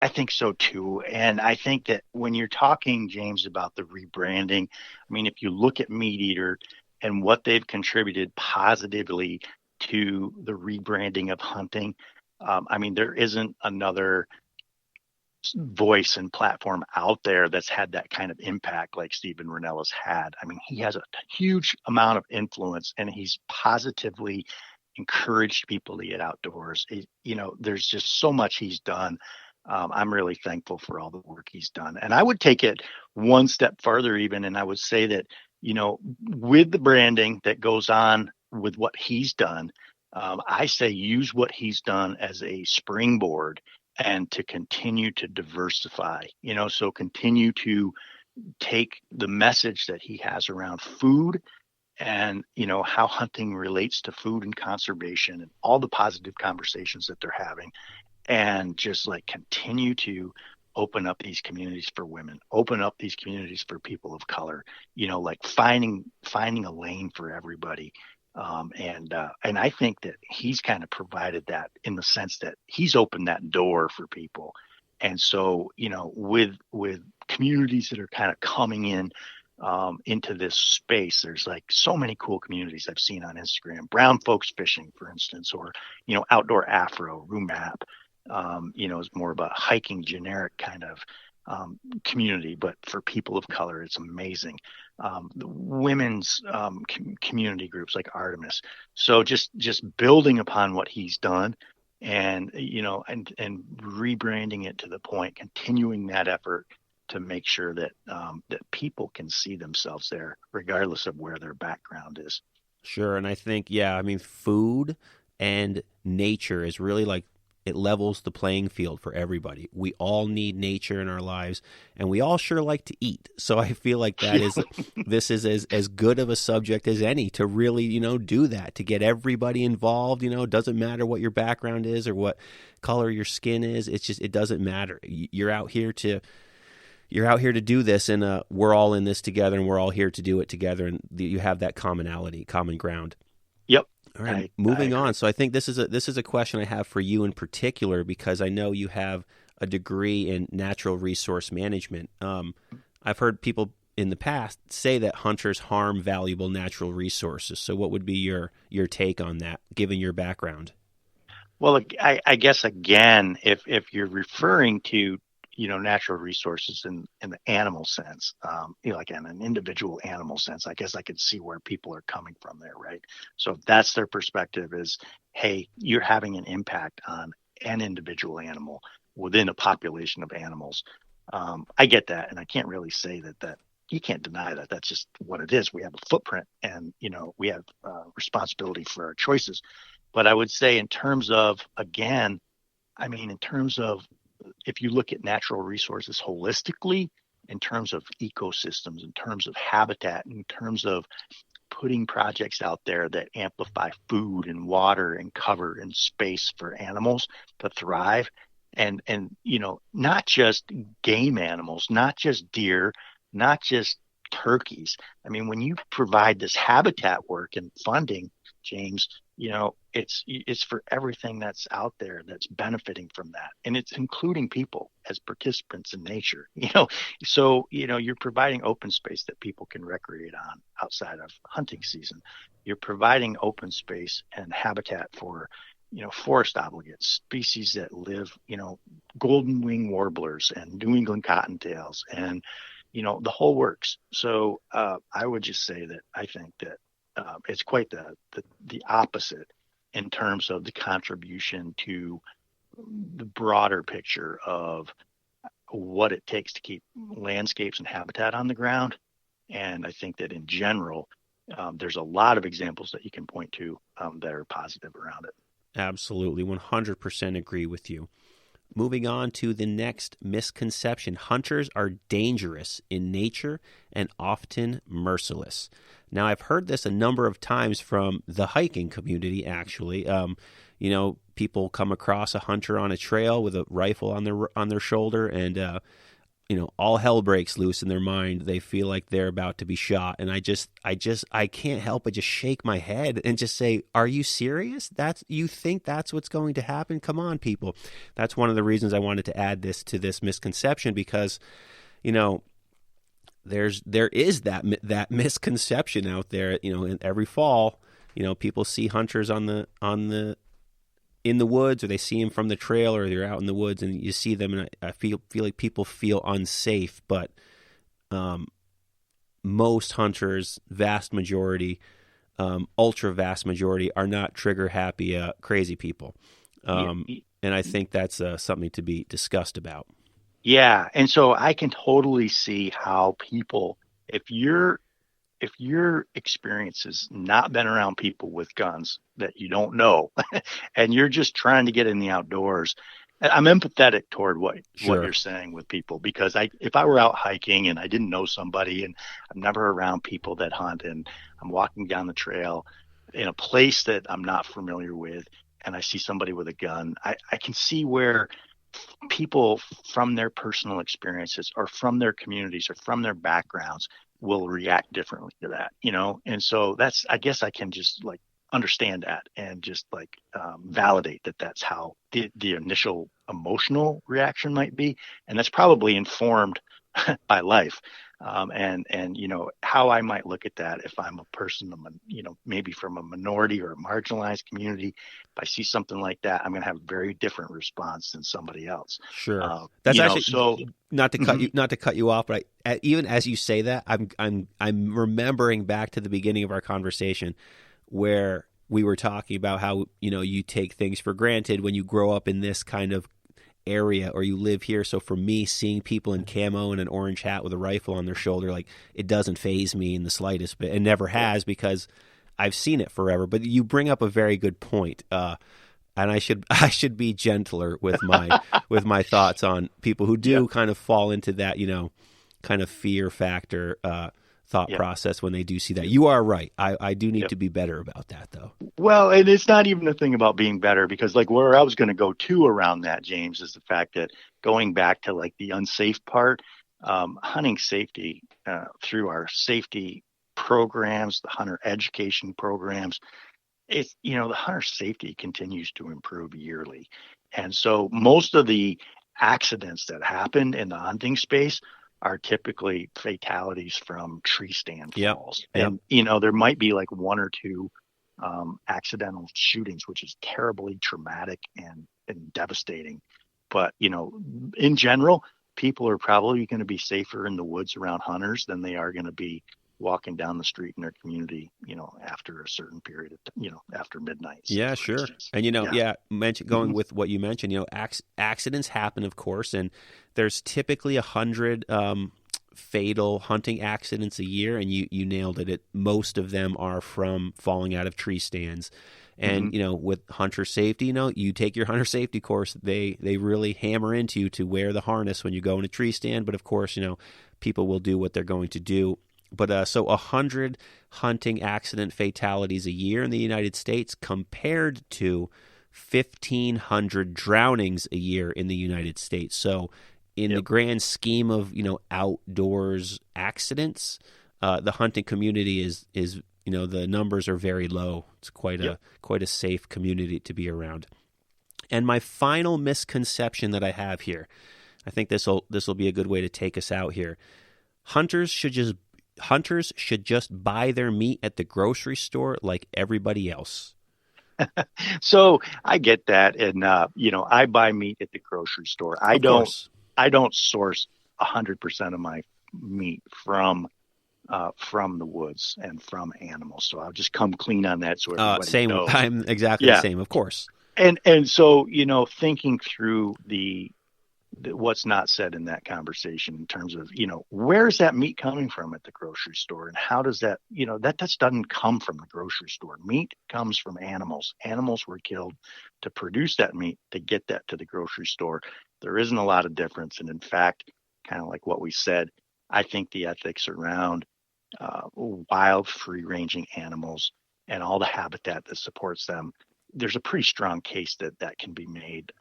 I think so too. And I think that when you're talking, James, about the rebranding, I mean, if you look at Meat Eater and what they've contributed positively to the rebranding of hunting, I mean, there isn't another voice and platform out there that's had that kind of impact like Stephen Renella's had. I mean, he has a huge amount of influence and he's positively encouraged people to get outdoors. There's just so much he's done. I'm really thankful for all the work he's done. And I would take it one step further, even, and I would say that, with the branding that goes on with what he's done, I say use what he's done as a springboard and to continue to diversify, so continue to take the message that he has around food and how hunting relates to food and conservation and all the positive conversations that they're having, and just like continue to open up these communities for women, open up these communities for people of color, like finding a lane for everybody. And I think that he's kind of provided that in the sense that he's opened that door for people. And so, with communities that are kind of coming in into this space, there's like so many cool communities I've seen on Instagram. Brown folks fishing, for instance, or outdoor Afro, Rumap. Is more of a hiking generic kind of community, but for people of color, it's amazing. The women's community groups like Artemis. So just building upon what he's done, and and rebranding it to the point, continuing that effort to make sure that that people can see themselves there, regardless of where their background is. Sure, and I think, yeah, I mean, food and nature is really like it levels the playing field for everybody. We all need nature in our lives, and we all sure like to eat. So I feel like that is this is as good of a subject as any to really, do that, to get everybody involved. It doesn't matter what your background is or what color your skin is. It's just, it doesn't matter. You're out here to do this, and we're all in this together, and we're all here to do it together, and you have that commonality, common ground. Yep. All right, moving on. So I think this is a question I have for you in particular, because I know you have a degree in natural resource management. I've heard people in the past say that hunters harm valuable natural resources. So what would be your take on that, given your background? Well, I guess again, if you're referring to natural resources in the animal sense, like in an individual animal sense, I guess I could see where people are coming from there, right? So if that's their perspective, is, hey, you're having an impact on an individual animal within a population of animals. I get that, and I can't really say that you can't deny that. That's just what it is. We have a footprint, and we have responsibility for our choices. But I would say, in terms of, again, in terms of, if you look at natural resources holistically, in terms of ecosystems, in terms of habitat, in terms of putting projects out there that amplify food and water and cover and space for animals to thrive, and not just game animals, not just deer, not just turkeys. When you provide this habitat work and funding, James, it's for everything that's out there that's benefiting from that, and it's including people as participants in nature. So you're providing open space that people can recreate on outside of hunting season. You're providing open space and habitat for forest obligates, species that live, golden wing warblers and New England cottontails, and the whole works. So I would just say that I think that it's quite the opposite in terms of the contribution to the broader picture of what it takes to keep landscapes and habitat on the ground. And I think that in general, there's a lot of examples that you can point to that are positive around it. Absolutely, 100% agree with you. Moving on to the next misconception. Hunters are dangerous in nature and often merciless. Now, I've heard this a number of times from the hiking community, actually. People come across a hunter on a trail with a rifle on their shoulder, and all hell breaks loose in their mind. They feel like they're about to be shot. And I can't help but just shake my head and just say, are you serious? You think that's what's going to happen? Come on, people. That's one of the reasons I wanted to add this to this misconception, because, there is that misconception out there, in every fall, people see hunters in the woods, or they see them from the trail, or they're out in the woods and you see them, and I feel like people feel unsafe. But most hunters, vast majority, ultra vast majority, are not trigger happy, crazy people. And I think that's something to be discussed about. Yeah. And so I can totally see how people, if your experience has not been around people with guns that you don't know, and you're just trying to get in the outdoors, I'm empathetic toward what Sure. you're saying with people, because if I were out hiking and I didn't know somebody, and I'm never around people that hunt, and I'm walking down the trail in a place that I'm not familiar with, and I see somebody with a gun, I can see where people from their personal experiences, or from their communities, or from their backgrounds, will react differently to that, and so I guess I can just like understand that, and just like validate that that's how the initial emotional reaction might be, and that's probably informed by life, and how I might look at that if I'm a person, maybe from a minority or a marginalized community. If I see something like that, I'm going to have a very different response than somebody else. Sure. That's actually, So not to cut mhm. you not to cut you off, but even as you say that, I'm remembering back to the beginning of our conversation, where we were talking about how you take things for granted when you grow up in this kind of area, or you live here. So for me, seeing people in camo and an orange hat with a rifle on their shoulder, like, it doesn't faze me in the slightest bit. It never has, because I've seen it forever. But you bring up a very good point. And I should be gentler with my thoughts on people who do kind of fall into that, kind of fear factor thought process when they do see that. You are right. I do need to be better about that, though. Well, and it's not even a thing about being better, because like where I was going to go to around that, James, is the fact that, going back to like the unsafe part, hunting safety through our safety programs, the hunter education programs, the hunter safety continues to improve yearly. And so most of the accidents that happen in the hunting space are typically fatalities from tree stand falls. Yep. And, there might be like one or two accidental shootings, which is terribly traumatic and devastating. But, in general, people are probably going to be safer in the woods around hunters than they are going to be walking down the street in their community, after a certain period of, after midnight. Yeah, sure. Instance. And, going with what you mentioned, accidents happen, of course, and there's typically 100 fatal hunting accidents a year, and you nailed it. Most of them are from falling out of tree stands. And, with hunter safety, you take your hunter safety course, they really hammer into you to wear the harness when you go in a tree stand. But of course, people will do what they're going to do. But so 100 hunting accident fatalities a year in the United States, compared to 1,500 drownings a year in the United States. So in the grand scheme of, outdoors accidents, the hunting community is the numbers are very low. It's quite a safe community to be around. And my final misconception that I have here, I think this will be a good way to take us out here. Hunters should just buy their meat at the grocery store like everybody else. So I get that. And, I buy meat at the grocery store. I don't source 100% of my meat from the woods and from animals. So I'll just come clean on that, so everybody knows. I'm exactly the same, of course. And so, thinking through what's not said in that conversation, in terms of, where's that meat coming from at the grocery store, and how does that, that doesn't come from the grocery store. Meat comes from animals. Animals were killed to produce that meat, to get that to the grocery store. There isn't a lot of difference. And in fact, kind of like what we said, I think the ethics around wild, free-ranging animals and all the habitat that supports them, there's a pretty strong case that can be made,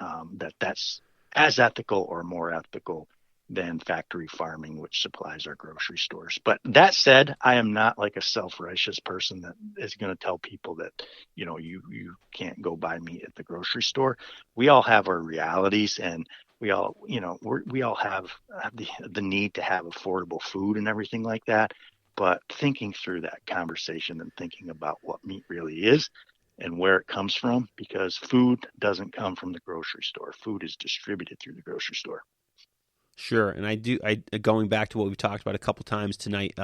that's as ethical or more ethical than factory farming, which supplies our grocery stores. But that said, I am not like a self-righteous person that is going to tell people that, you can't go buy meat at the grocery store. We all have our realities, and we all, we all have the need to have affordable food and everything like that. But thinking through that conversation and thinking about what meat really is and where it comes from, because food doesn't come from the grocery store. Food is distributed through the grocery store. Sure, and I going back to what we've talked about a couple times tonight.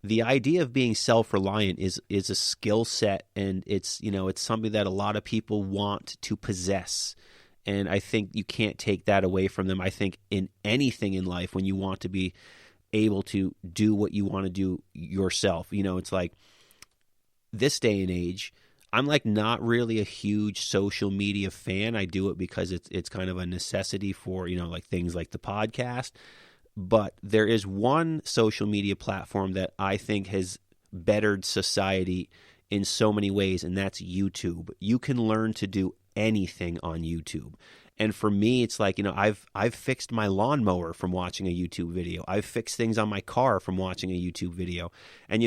The idea of being self-reliant is a skill set, and it's something that a lot of people want to possess. And I think you can't take that away from them. I think in anything in life, when you want to be able to do what you want to do yourself, it's like this day and age, I'm like not really a huge social media fan. I do it because it's kind of a necessity for, like things like the podcast. But there is one social media platform that I think has bettered society in so many ways, and that's YouTube. You can learn to do anything on YouTube. And for me, it's like, I've fixed my lawnmower from watching a YouTube video. I've fixed things on my car from watching a YouTube video. And,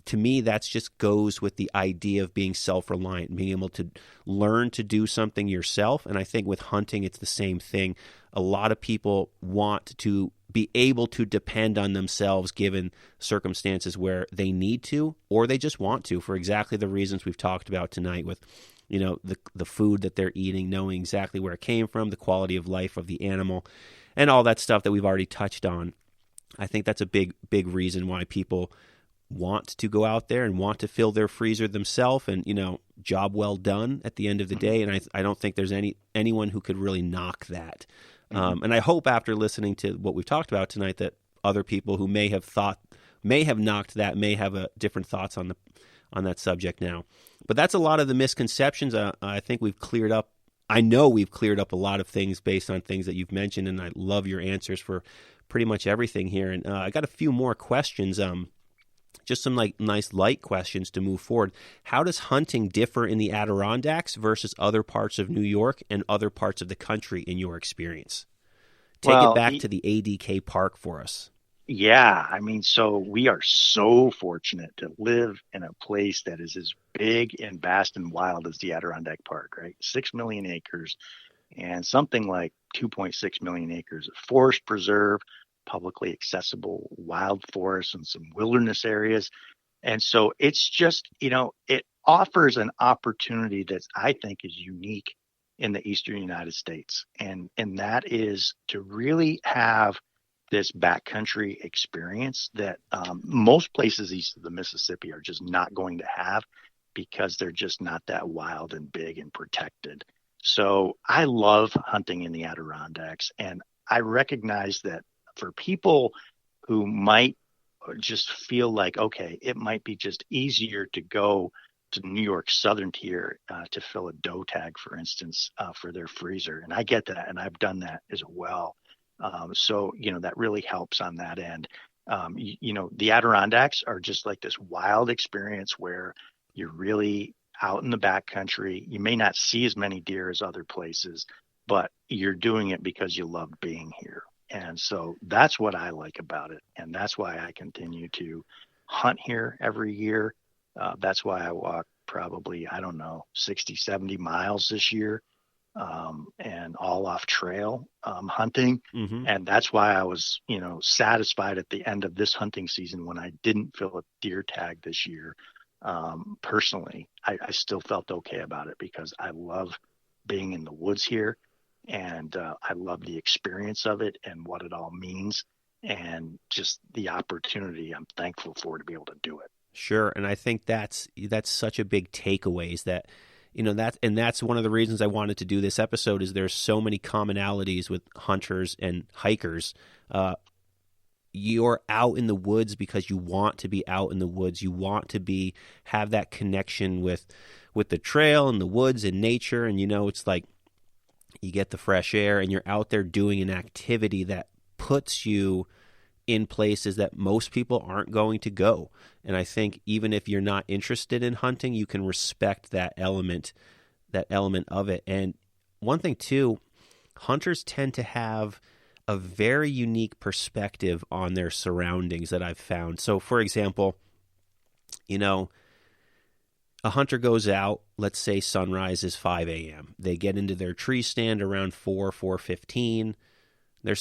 to me, that's just goes with the idea of being self-reliant, being able to learn to do something yourself. And I think with hunting, it's the same thing. A lot of people want to be able to depend on themselves given circumstances where they need to, or they just want to, for exactly the reasons we've talked about tonight with the food that they're eating, knowing exactly where it came from, the quality of life of the animal, and all that stuff that we've already touched on. I think that's a big reason why people want to go out there and want to fill their freezer themselves, and, job well done at the end of the day. And I don't think there's anyone who could really knock that. And I hope after listening to what we've talked about tonight that other people who may have knocked that may have different thoughts on that subject now. But that's a lot of the misconceptions. I think we've cleared up. I know we've cleared up a lot of things based on things that you've mentioned, and I love your answers for pretty much everything here. And I got a few more questions, just some like nice light questions to move forward. How does hunting differ in the Adirondacks versus other parts of New York and other parts of the country in your experience? Take it back to the ADK Park for us. Yeah, so we are so fortunate to live in a place that is as big and vast and wild as the Adirondack Park, right? 6 million acres and something like 2.6 million acres of forest preserve, publicly accessible wild forests, and some wilderness areas. And so it's just, it offers an opportunity that I think is unique in the Eastern United States. And that is to really have this backcountry experience that most places east of the Mississippi are just not going to have, because they're just not that wild and big and protected. So I love hunting in the Adirondacks, and I recognize that for people who might just feel like, okay, it might be just easier to go to New York Southern Tier to fill a doe tag, for instance, for their freezer. And I get that, and I've done that as well. So, that really helps on that end. The Adirondacks are just like this wild experience where you're really out in the backcountry. You may not see as many deer as other places, but you're doing it because you love being here. And so that's what I like about it. And that's why I continue to hunt here every year. That's why I walk probably, 60, 70 miles this year. And all off trail hunting. Mm-hmm. And that's why I was, satisfied at the end of this hunting season when I didn't fill a deer tag this year. Personally, I still felt okay about it because I love being in the woods here, and I love the experience of it and what it all means, and just the opportunity I'm thankful for to be able to do it. Sure. And I think that's such a big takeaway, is that that's one of the reasons I wanted to do this episode, is there's so many commonalities with hunters and hikers. You're out in the woods because you want to be out in the woods. You want to have that connection with the trail and the woods and nature. And, it's like you get the fresh air and you're out there doing an activity that puts you in places that most people aren't going to go. And I think even if you're not interested in hunting, you can respect that element of it. And one thing too, hunters tend to have a very unique perspective on their surroundings that I've found. So, for example, you know, a hunter goes out, let's say sunrise is 5 a.m. They get into their tree stand around 4:15. They're